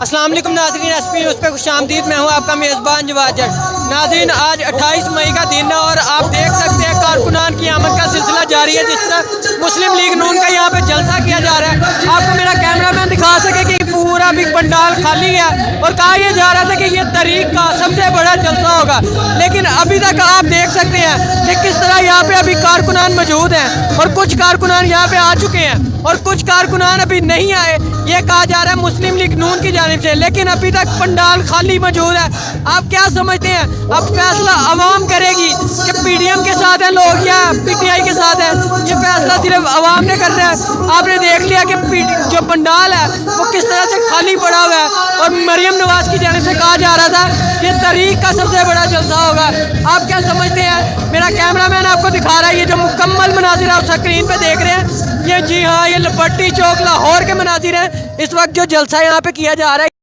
अस्सलाम वालेकुम नाज़रीन, एसपी न्यूज़ पे खुशामदीद। मैं हूँ आपका मेज़बान जवाद जट। नाज़रीन, आज 28 मई का दिन है और आप देख सकते हैं कारकुनान की आमद का सिलसिला जारी है। जिस तरह मुस्लिम लीग नून का यहाँ पे जलसा किया जा रहा है, आपको मेरा कैमरामैन दिखा सके कि पूरा भी पंडाल खाली है और कहा यह जा रहा था कि ये तरीक का सबसे बड़ा जलसा होगा, लेकिन अभी तक आप देख सकते हैं कि किस तरह यहाँ पे अभी कारकुनान मौजूद हैं और कुछ कारकुनान यहाँ पे आ चुके हैं और कुछ कारकुनान अभी नहीं आए। ये कहा जा रहा है मुस्लिम लीग नून की जानिब से, लेकिन अभी तक पंडाल खाली मौजूद है। आप क्या समझते हैं, अब फैसला अवाम करेगी कि पीडीएम के साथ है लोग या पीटीआई के साथ है? ये फैसला सिर्फ अवाम ने करना है। आपने देख लिया कि जो पंडाल है वो किस तरह से खाली पड़ा हुआ है और मरियम नवाज की जानिब से कहा जा रहा था ये तरीक का सबसे बड़ा जलसा होगा। आप क्या समझते हैं? मेरा कैमरामैन आपको दिखा रहा है ये जो मुकम्मल मनाजिर आप स्क्रीन पे देख रहे हैं, ये जी हाँ, ये लिबर्टी चौक लाहौर के मनाजिर हैं। इस वक्त जो जलसा यहाँ पे किया जा रहा है